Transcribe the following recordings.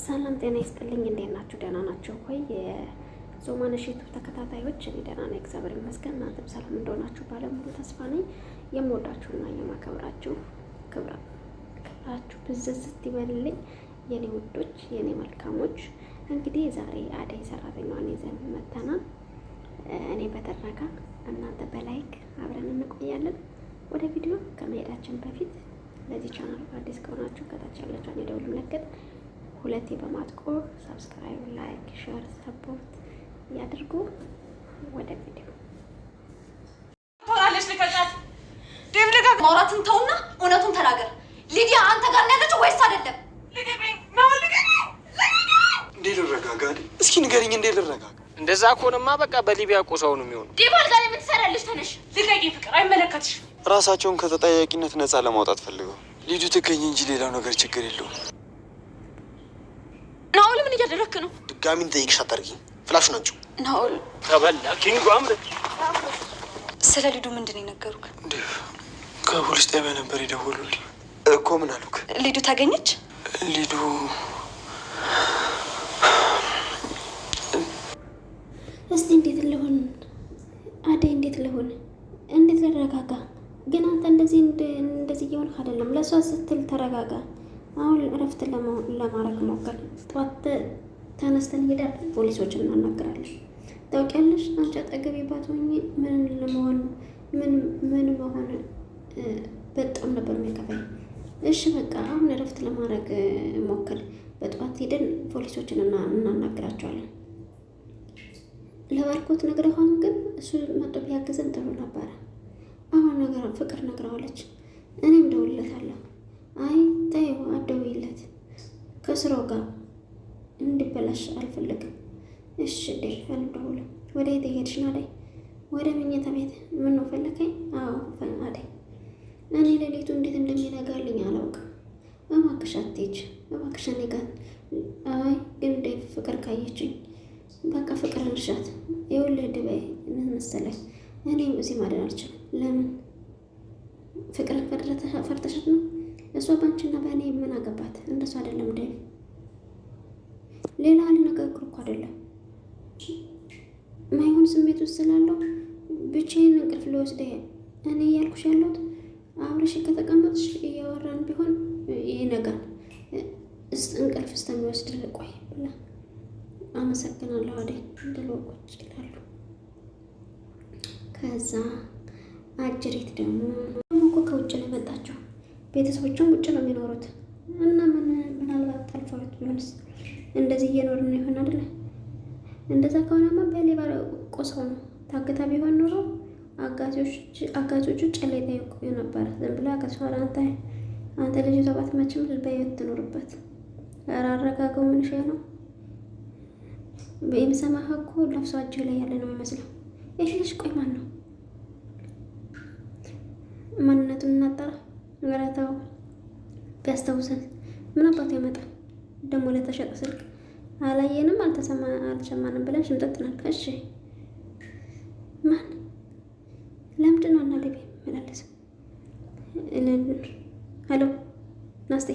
ሰላም ጤና ይስጥልኝ። እንዴት ናችሁ? ደህና ናችሁ ወይ? የዞማነሽ ዩቲዩብ ተከታታዮች እኔ ደህና ነኝ፣ እግዚአብሔር ይመስገን። እናንተም ሰላም እንደሆናችሁ ባለሙሉ ተስፋ ነኝ። የምወዳችሁና የማከብራችሁ ክብራችሁ ብዝዝት ይበልልኝ የኔ ውዶች፣ የኔ መልካሞች። እንግዲህ ዛሬ አደይ ሰራተኛዋን ይዘን መተናል። እኔ በተረካ እናንተ በላይክ አብረን እንቆያለን። ወደ ቪዲዮ ከመሄዳችን በፊት ለዚህ ቻናል አዲስ ከሆናችሁ ከታች ያለችውን የደወል ምልክት ሁለቴ በማጥቆር ሰብስክራይብ፣ ላይክ፣ ሼር፣ ሰፖርት ያድርጉ። ወደ ቪዲዮ ተወራለች። ልቀቃት ዴቭ፣ ልቀቅ። ማውራትን ተውና እውነቱን ተናገር። ሊዲያ አንተ ጋር ነው ያለችው ወይስ አይደለም? እንዴ ልረጋጋ? እስኪ ንገሪኝ፣ እንዴ ልረጋጋ? እንደዛ ከሆነማ በቃ በሊቢያ ቆሰው ነው የሚሆነው። ዴቭ አልጋ ላይ ምን ትሰሪያለሽ? ተነሽ። ልቀቂ። ፍቅር አይመለከትሽም። ራሳቸውን ከተጠያቂነት ነፃ ለማውጣት ፈልገው ሊዱ ትገኝ እንጂ ሌላው ነገር ችግር የለውም። ናኦል ምን እያደረክ ነው? ድጋሚ እንጠይቅሽ አታርጊኝ። ፍላሽ ናቸው። ናኦል ተበላ ኪንጎ አምር። ስለ ሊዱ ምንድን ነው የነገሩክ? ከፖሊስ ጣቢያ ነበር የደወሉልኝ እኮ። ምን አሉክ? ሊዱ ታገኘች? ሊዱ እስቲ እንዴት ልሆን አደይ፣ እንዴት ልሆን፣ እንዴት ልረጋጋ? ግን አንተ እንደዚህ እየሆንክ አይደለም። ለእሷ ስትል ተረጋጋ። አሁን እረፍት ለማድረግ ሞከር። ጠዋት ተነስተን ሄደን ፖሊሶችን እናናግራለን። ታውቂያለሽ፣ አንቺ አጠገቤ ባትሆኚ ምን መሆን በጣም ነበር የሚከፋኝ። እሺ በቃ አሁን እረፍት ለማድረግ ሞከር። በጠዋት ሄደን ፖሊሶችን እናናግራቸዋለን። ለባርኮት ነግረዋን፣ ግን እሱ መጥቶ ቢያግዘን ጥሩ ነበረ። አሁን ፍቅር ነግረዋለች። እኔም ደውልለታለሁ። አይ ተይው፣ አትደውይለት፣ ከስራው ጋር እንዲበላሽ አልፈልግም። እሺ ዴቭ፣ አልደውልም። ወደ የት ሄድሽ ነው? አደይ ወደ መኝታ ቤት። ምን ነው ፈለከኝ? አዎ አደይ፣ እኔ ሌሊቱ እንዴት እንደሚነጋልኝ አላውቅም። እባክሽ አትሄጂ፣ እባክሽ እኔ ጋር። አይ ግን ዴቭ፣ ፍቅር ካየችኝ በቃ ፍቅር እንሻት። ይኸውልህ ድበይ፣ ምን መሰለህ፣ እኔም እዚህ ማደር አልችልም። ለምን? ፍቅርን ፈርተሻት ነው? እሷ ባንቺና በእኔ ምን አገባት? እንደሱ አይደለም ዴቭ። ሌላ ልነገር እኮ አይደለም፣ ማይሆን ስሜት ውስጥ ስላለው ብቻዬን እንቅልፍ ልወስደ እኔ እያልኩሽ ያለሁት አብረሽ ከተቀመጥሽ እያወራን ቢሆን ይነጋል። እንቅልፍ እስከሚወስድ ቆይ ብላ አመሰግናለሁ አደይ ብሎ ቁጭ ይላሉ። ከዛ አጅሬት ደግሞ እኮ ከውጭ ነው የመጣቸው። ቤተሰቦቿም ውጭ ነው የሚኖሩት እና ምናልባት ጠልፈውት ቢሆንስ? እንደዚህ እየኖርን ነው ይሆን አይደለ? እንደዛ ከሆነማ በሌባ ቆሰው ነው። ታግታ ቢሆን ኖሮ አጋጆቹ ጨሌ ጠይቁ ነበረ። ዝም ብላ ከሷራ አንተ ልጅ ተባት መችም በህይወት ትኖርበት። ኧረ አረጋገው። ምን ሸይ ነው በሚሰማህ እኮ ለብሷ እጅህ ላይ ያለ ነው የሚመስለው። ይሄ ልጅ ቆይ ማን ነው? ማንነቱን እናጣራ። ገረታው ቢያስታውሰን ምን አባቱ ያመጣል? ደግሞ ለተሸጠ ስልክ አላየንም አልሰማንም ብለን ሽምጠጥ ናል። እሺ ማን? ለምንድን ነው እና ልቤ መላለስ? ሄሎ ናስቴ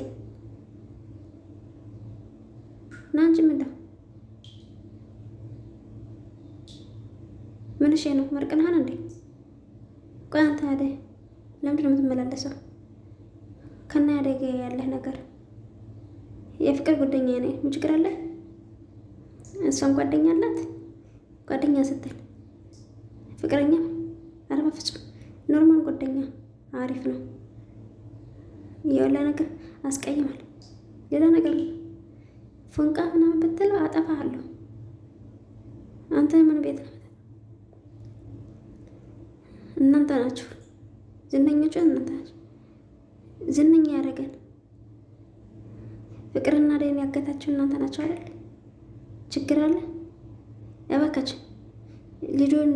ና እንጂ ምንድነው? ምን እሺ ነው? መርቅናህን እንዴ? ቆይ አንተ አደይ ለምንድን ነው የምትመላለሰው? ከና አደይ ጋር ያለህ ነገር የፍቅር ጓደኛ ነኝ። ምን ችግር አለ? እሷም ጓደኛ አላት። ጓደኛ ስትል ፍቅረኛ? ኧረ በፍጹም ኖርማል ጓደኛ አሪፍ ነው። የወላ ነገር አስቀይማል። ሌላ ነገር ፎንቃ ምናምን ብትለው አጠፋሃለሁ። አንተ ምን ቤት ነው? እናንተ ናችሁ ዝነኞቹ፣ እናንተ ናችሁ ዝነኛ ያደረገን። ፍቅርና አደይን ያገታችሁ እናንተ ናችሁ አይደል? ችግር አለ? እባካችሁ ልጁን፣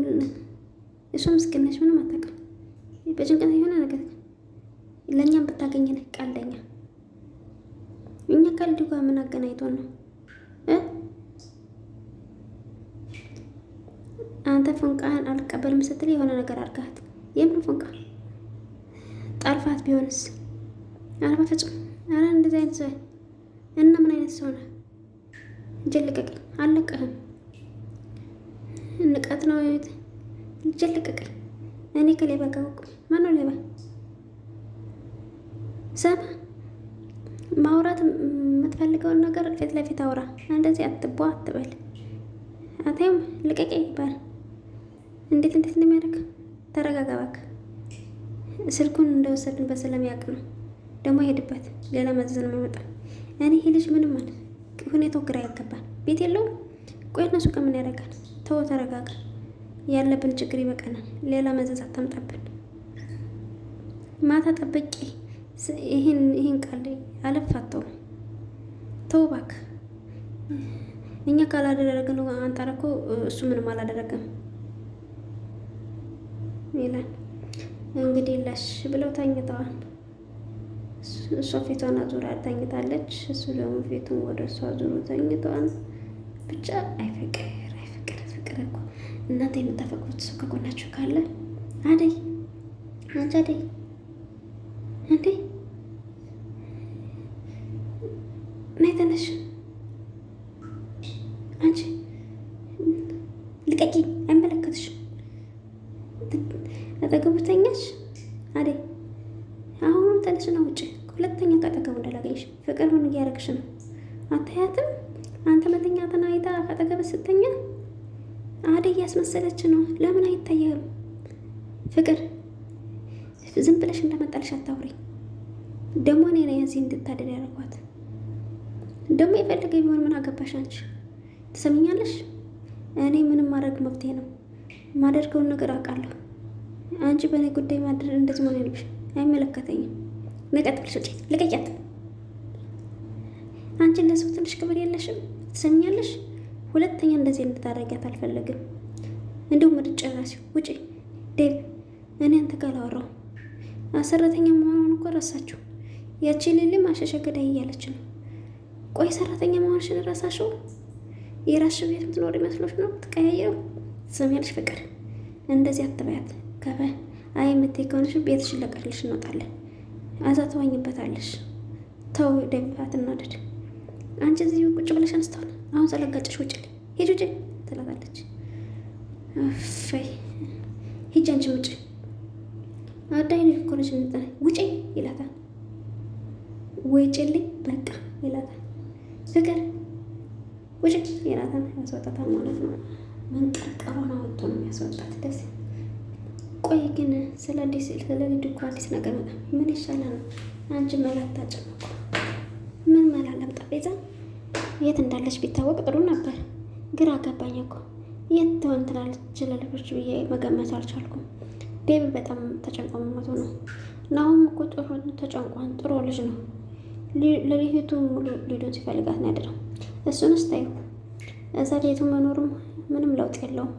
እሷ ምስኪን ነች፣ ምንም አታውቅም። በጭንቀት የሆነ ነገር ለእኛም ብታገኘን ቀልደኛ። እኛ ከልጁ ጋር ምን አገናኝቶን ነው? አንተ ፎንቃህን አልቀበልም ስትል የሆነ ነገር አድርጋት። የምን ፎንቃ? ጠልፋት ቢሆንስ? ኧረ በፍጹም። ኧረ እንደዚህ አይነት ሰው እና ምን አይነት ሰው ነው? ጀልቀቀኝ፣ አልለቀህም። ንቀት ነው ጀልቀቀኝ። እኔ ከሌባ ጋር ማነው ሌባ? ሰማ ማውራት የምትፈልገውን ነገር ፊት ለፊት አውራ። እንደዚህ አትቦ አትበል። አታዩም? ልቀቀኝ ይባል እንዴት እንደሚያደርግ ተረጋጋ እባክህ። ስልኩን እንደወሰድንበት ስለሚያውቅ ነው ደግሞ ሄድበት ሌላ መዘዝ ነው የሚመጣ። እኔ ይሄ ልጅ ምንም ማለት ሁኔታው ግራ ያገባል። ቤት የለውም። ቆይ እነሱ ከምን ያደርጋል? ተው ተረጋጋ። ያለብን ችግር ይበቃናል። ሌላ መዘዝ አታምጣብን። ማታ ጠብቄ ይህን ቃል አለፋተው። ተው እባክህ። እኛ ካላደረግን አንተ እኮ እሱ ምንም አላደረገም ይላል። እንግዲህ ላሽ ብለው ተኝተዋል። እሷ ፊቷን አዙራ ተኝታለች። እሱ ደግሞ ፊቱን ወደ እሷ አዙሮ ተኝተዋል። ብቻ አይፍቅር እኮ እናንተ የምታፈቅሩት ሰው ከጎናችሁ ካለ አደይ፣ አንቺ አደይ እንዴ ነይ ተነሽ። አንቺ ልቀቂኝ፣ አይመለከትሽም። አጠገቡ ተኛሽ አደይ። አሁንም ተነሽና ውጭ። ሁለተኛ ካጠገቡ እንዳላገኝሽ። ፍቅር ምን እያደረግሽ ነው? አታያትም? አንተ መተኛትን አይታ ካጠገብ ስተኛ አደይ እያስመሰለች ነው። ለምን አይታየም? ፍቅር ዝም ብለሽ እንደመጣልሽ አታውሪ። ደግሞ እኔ ነኝ እዚህ እንድታደር ያደረኳት። ደግሞ የፈለገ ቢሆን ምን አገባሽ አንቺ? ትሰሚኛለሽ? እኔ ምንም ማድረግ መፍትሄ ነው። ማደርገውን ነገር አውቃለሁ። አንቺ በእኔ ጉዳይ ማድረግ እንደዚህ መሆን ያለብሽ አይመለከተኝም። ነቀጥ ብለሽ ውጪ። ልቀቂያት። አንቺ ለሰው ትንሽ ክብር የለሽም። ትሰሚኛለሽ? ሁለተኛ እንደዚህ እንድታደርጊያት አልፈለግም። እንደውም ወደ ጭራሽ ውጪ። ዴቭ እኔ አንተ ጋር አላወራሁም። ሰራተኛ መሆኗን እኮ ረሳችሁ። ያቺ ሌሊ ማሸሸ ገዳይ እያለች ነው። ቆይ ሰራተኛ መሆንሽን ረሳሽው? የራስሽ ቤት የምትኖር ይመስሎች ነው ትቀያየው። ትሰሚያለሽ ፍቅር? እንደዚህ አትበያት። አይ የምትይ ከሆነሽ ቤትሽን ለቀልሽ እንወጣለን። አዛ ተዋኝበታለሽ። ተው ዴቭ አትናደድ። አንቺ እዚህ ቁጭ ብለሽ አንስተዋል። አሁን ስለጋጭሽ ውጭ ሂጅ ውጭ ትላታለች። ፈይ ሂጅ አንቺ ውጭ። አዳይ ልጅ እኮ ነሽ ውጭ ይላታል። ውጭልኝ በቃ ይላታል። ፍቅር ውጭ ይላታል። ያስወጣታል ማለት ነው። መንቀርቀሯን አወጥቶ ነው የሚያስወጣት። ደስ ቆይ ግን ስለ ልጅ እኮ አዲስ ነገር መጣ። ምን ይሻላል? አንቺ መላት ታጨነቁ። ምን መላ ላምጣ? ቤዛ የት እንዳለች ቢታወቅ ጥሩ ነበር። ግራ ገባኝ እኮ የት ትሆን ትላለች ለልጆች ብዬ መገመት አልቻልኩም። ዴቭ በጣም ተጨንቆ መሞቱ ነው። ናሁም እኮ ጥሩ ተጨንቋን ጥሩ ልጅ ነው። ለሊቱ ሙሉ ሊዱን ሲፈልጋት ነው ያደረው። እሱን ስታዩ እዛ ቤቱ መኖሩም ምንም ለውጥ የለውም።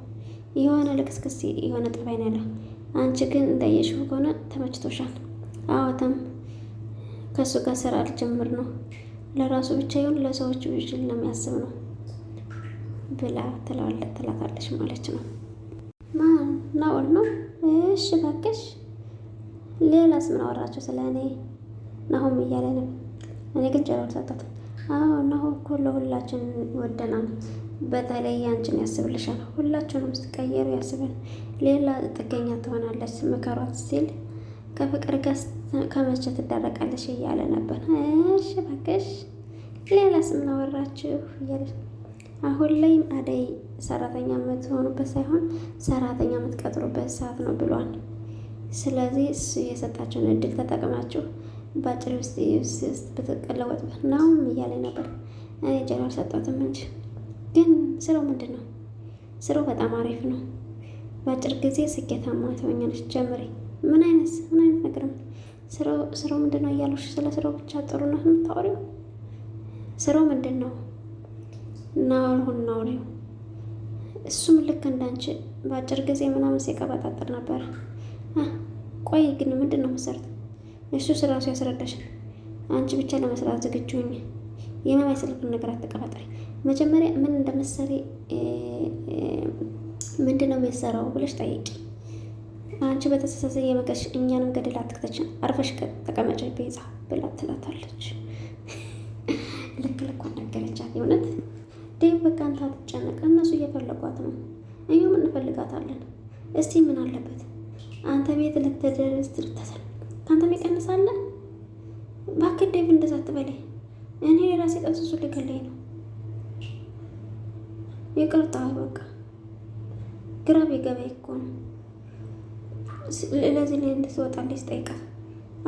የሆነ ልክስክስ የሆነ ጠባይ ነው ያለው። አንቺ ግን እንዳየሽው ከሆነ ተመችቶሻል። አዋተም ከእሱ ጋር ስራ ልጀምር ነው። ለራሱ ብቻ ይሁን ለሰዎች ብችል ነው የሚያስብ ነው ብላ ትላታለች ማለት ነው። ማን ናኦል ነው? እሺ እባክሽ ሌላስ ምን አወራችሁ ስለ እኔ? ናሆም እያለ ነው። እኔ ግን ጨረር ሰጣት። አዎ ናሆም እኮ ለሁላችን ወደናል። በተለይ አንቺን ያስብልሻል። ሁላችሁንም ስትቀየሩ ያስበን። ሌላ ጥገኛ ትሆናለች ምከሯት ሲል ከፍቅር ጋር ከመቼ ትዳረቃለች እያለ ነበር። እሺ እባክሽ ሌላስ ምን አወራችሁ እያለች አሁን ላይ አደይ ሰራተኛ የምትሆኑበት ሳይሆን ሰራተኛ የምትቀጥሩበት ሰዓት ነው ብሏል። ስለዚህ እሱ የሰጣችሁን እድል ተጠቅማችሁ በአጭር ውስጥ ብትቀለወጥበት ናሁም እያለ ነበር። እኔ ጀራር ሰጧትም እንጂ ግን ስራው ምንድን ነው? ስራው በጣም አሪፍ ነው። በአጭር ጊዜ ስኬታማ ትሆኛለሽ። ጀምሪ። ምን አይነት ነገር ነው ስራው ምንድን ነው እያሉሽ ስለ ስራው ብቻ ጥሩ ነው የምታወሪው? ስራው ምንድን ነው? ናሁን ናውሪው። እሱም ልክ እንዳንቺ በአጭር ጊዜ ምናምን ሲቀበጣጥር ነበር። ቆይ ግን ምንድን ነው መሰረት? እሱ ስራሱ ያስረዳሽ። አንቺ ብቻ ለመስራት ዝግጁ ሁኚ። የማይመስልሽን ነገር አትቀባጥሪ። መጀመሪያ ምን እንደምትሰሪ ምንድን ነው የሚሰራው ብለሽ ጠይቂ። አንቺ በተሳሳተ የመቀሽ እኛንም ገደል አትክተችን። አርፈሽ ተቀመጭ ቤዛ ብላ ትላታለች። ልክ ልኳን ነገረቻት። የእውነት በቃ አንተ አትጨነቅ፣ እነሱ እየፈለጓት ነው፣ እኛም እንፈልጋታለን። እስቲ ምን አለበት አንተ ቤት ልትደርስ ትርተሰል ከአንተ ይቀንሳለ። እባክህ ዴቭ እንደዛ አትበለኝ፣ እኔ የራሴ ጠንስሱ ሊገለኝ ነው። ይቅርታ በቃ ግራ ቢገባኝ እኮ ነው ለዚህ ላይ እንድትወጣልኝ ስጠይቃት።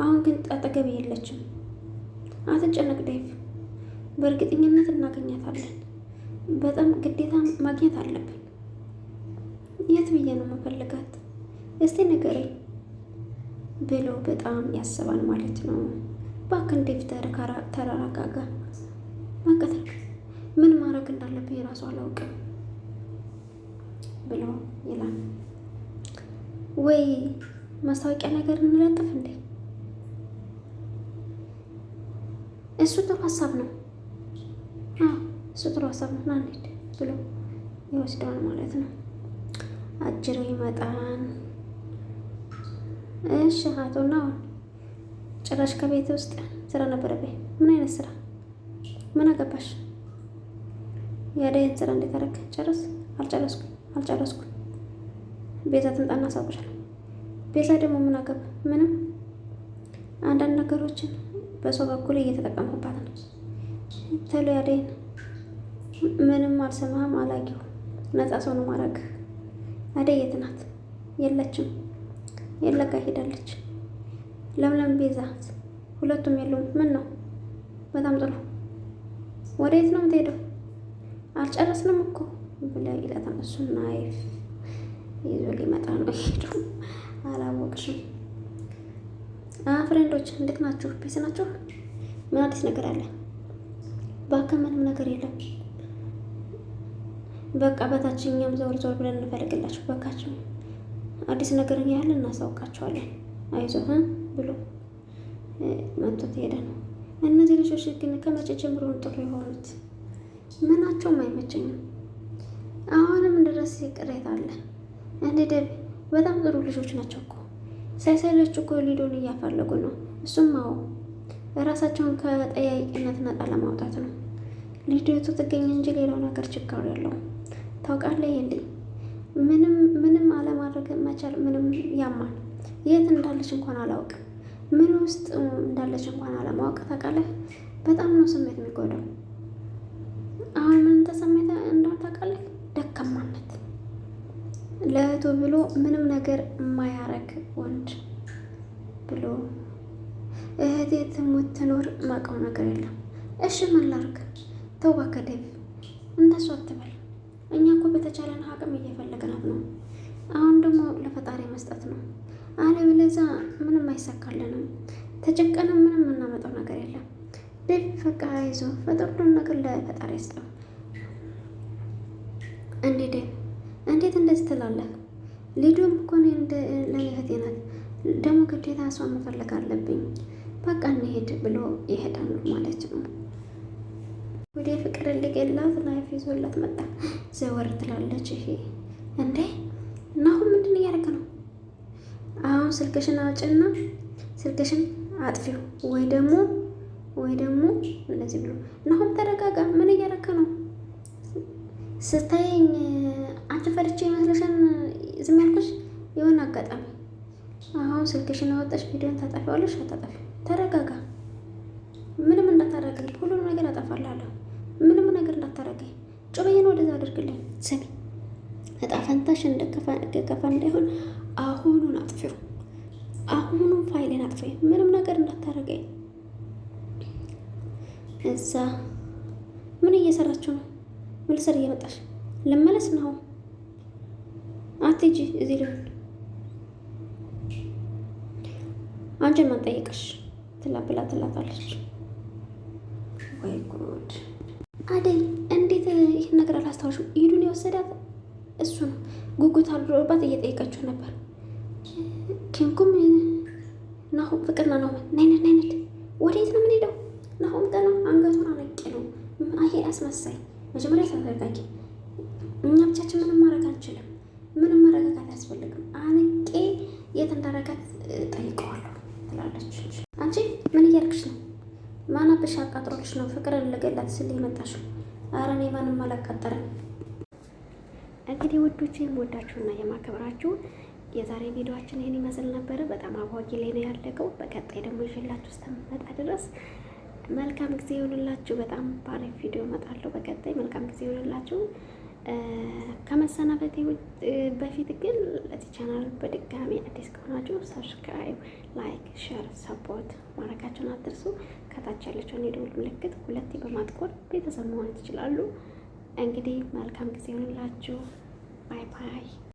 አሁን ግን አጠገቤ የለችም። አትጨነቅ ዴቭ፣ በእርግጠኝነት እናገኛታለን። በጣም ግዴታ ማግኘት አለብን። የት ብዬ ነው መፈልጋት? እስቲ ንገረኝ ብሎ በጣም ያስባል ማለት ነው። እባክህ ዴቭ ተረጋጋ። ማቀተል ምን ማድረግ እንዳለብኝ ራሱ አላውቅም ብሎ ይላል። ወይ ማስታወቂያ ነገር እንለጥፍ እንዴ? እሱ ጥሩ ሀሳብ ነው። እሱ ጥሩ ሀሳብ ነው። ና እንሂድ ብሎ ይወስደዋል ማለት ነው። አጅሮ ይመጣን። እሺ አቶ ናውን ጭራሽ ከቤት ውስጥ ስራ ነበረብኝ። ምን አይነት ስራ? ምን አገባሽ? የአደይን ስራ እንዴት አደረግ? ጨረስ? አልጨረስኩም። ቤዛ ትምጣና አሳውቅሻለሁ። ቤዛ ደግሞ ምን አገባ? ምንም። አንዳንድ ነገሮችን በሰው በኩል እየተጠቀምኩባት ነው። ተሎ አደይን ምንም አልሰማህም፣ አላየሁ። ነፃ ሰው ነው ማድረግ። አደይ የት ናት? የለችም። የለጋ ሄዳለች። ለምለም ቤዛ ሁለቱም የለውም። ምን ነው? በጣም ጥሩ። ወደ የት ነው የምትሄደው? አልጨረስንም እኮ ብላ ይላታል። እሱ ናይፍ ይዞ ሊመጣ ነው ሄደው። አላወቅሽም። ፍሬንዶች እንዴት ናችሁ? ፒስ ናችሁ? ምን አዲስ ነገር አለ? እባክህ ምንም ነገር የለም። በቃ በታችኛም ዘወር ብለን እንፈልግላችሁ። በቃችሁ አዲስ ነገር ያህል እናሳውቃቸዋለን። አይዞህ ብሎ መጥቶት ሄደ ነው። እነዚህ ልጆች ግን ከመቼ ጀምሮ ጥሩ የሆኑት? ምናቸውም አይመቸኝም። አሁንም ድረስ ቅሬታ አለ። እንዴ ደብ በጣም ጥሩ ልጆች ናቸው እኮ ሳይሰለች እኮ ሊዶን እያፈለጉ ነው። እሱም አዎ ራሳቸውን ከጠያቂነት ነፃ ለማውጣት ነው። ሊዶቱ ትገኝ እንጂ ሌላው ነገር ችግር የለውም። ታውቃለህ የለኝ ምንም አለማድረግ መቻል ምንም ያማል። የት እንዳለች እንኳን አላውቅም። ምን ውስጥ እንዳለች እንኳን አለማወቅ ታውቃለህ፣ በጣም ነው ስሜት የሚጎዳው። አሁን ምን ተሰማኝ እንደሆነ ታውቃለህ? ደካማነት ለእህቱ ብሎ ምንም ነገር የማያረግ ወንድ ብሎ እህቴ ትሙት ትኖር ማውቀው ነገር የለም። እሺ ምን ላድርግ? ተው እባክህ ዴቭ እንደሱ አትበል። እኛ እኮ በተቻለን አቅም እየፈለግናት ነው። አሁን ደግሞ ለፈጣሪ መስጠት ነው። አለበለዚያ ምንም አይሳካልንም። ተጨቀንም ምንም የምናመጣው ነገር የለም። ዴቭ በቃ አይዞህ፣ ፈጣሪውን ነገር ለፈጣሪ ይስጠው። እንዴ ዴቭ እንዴት እንደዚህ ትላለህ? ሊዱም እኮ ለኔ እህቴ ናት። ደግሞ ግዴታ እሷን መፈለግ አለብኝ። በቃ እንሄድ ብሎ ይሄዳሉ ማለት ነው። ወደ ፍቅር ልገላት ናይፍ ይዞላት መጣ። ዘወር ትላለች። ይሄ እንዴ ናሁን ምንድን እያደረገ ነው? አሁን ስልክሽን አውጭና ስልክሽን አጥፊው ወይ ደግሞ እንደዚህ ብሎ ናሁን ተረጋጋ። ምን እያደረገ ነው? ስታየኝ አንቺ ፈርቼ ይመስልሻል ዝም ያልኩሽ? የሆነ አጋጣሚ አሁን ስልክሽን አወጣሽ ቪዲዮን ታጠፊዋለሽ። አታጠፊው። ተረጋጋ። ምንም እንዳታረገኝ፣ ሁሉንም ነገር አጠፋላለሁ። ምንም ነገር እንዳታረገኝ። ጩቤን ወደዛ አድርግልኝ። ስሚ እጣ ፈንታሽ እንደከፋ እንዳይሆን አሁኑን አጥፊው። አሁኑን ፋይሌን አጥፊው። ምንም ነገር እንዳታረገኝ። እዛ ምን እየሰራችሁ ነው? ምን ልትሰሪ እየመጣሽ? ልመለስ ነው። አትሂጂ፣ እዚህ ልሁን። አንቺን ማን ጠየቀሽ? ትላብላ ትላታለች። ወይ ጉድ! አደይ እንዴት ይህን ነገር አላስታውሽም? ሂዱን የወሰዳት እሱ ነው። ጉጉት አድሮባት እየጠየቀችው ነበር። ኪንኩም ናሁም ፍቅርና ነው ናይነት ወዴት ነው የምንሄደው? ናሁም ገና አንገቱን አነቄ ነው። አሄ አስመሳይ። መጀመሪያ ተረጋጊ። እኛ ብቻችን ምንም ማድረግ አንችልም። ምንም መረጋጋት አያስፈልግም። አንቄ የት እንዳረጋት ጠይቀዋለሁ ትላለች። አንቺ ምን እያደረግሽ ነው? ማናብሽ አቃጥሮልሽ ነው ፍቅርን ልገላት ስል የመጣሽው? ኧረ እኔ ማንም አላቃጠረኝ። እንግዲህ ውዶቼ የምወዳችሁና የማከብራችሁ የዛሬ ቪዲዮአችን ይህን ይመስል ነበረ። በጣም አጓጊ ላይ ነው ያለቀው። በቀጣይ ደግሞ ይዤላችሁ እስከምመጣ ድረስ መልካም ጊዜ ይሁንላችሁ። በጣም ባሪፍ ቪዲዮ እመጣለሁ በቀጣይ። መልካም ጊዜ ይሁንላችሁ። ከመሰናበቴ በፊት ግን ለዚህ ቻናል በድጋሚ አዲስ ከሆናችሁ ሰብስክራይብ፣ ላይክ፣ ሼር፣ ሰፖርት ማድረጋችሁን አትርሱ። ከታች ያለችውን የደወል ምልክት ሁለቴ በማጥቆር ቤተሰብ መሆን ትችላሉ። እንግዲህ መልካም ጊዜ ይሁንላችሁ። ባይ ባይ።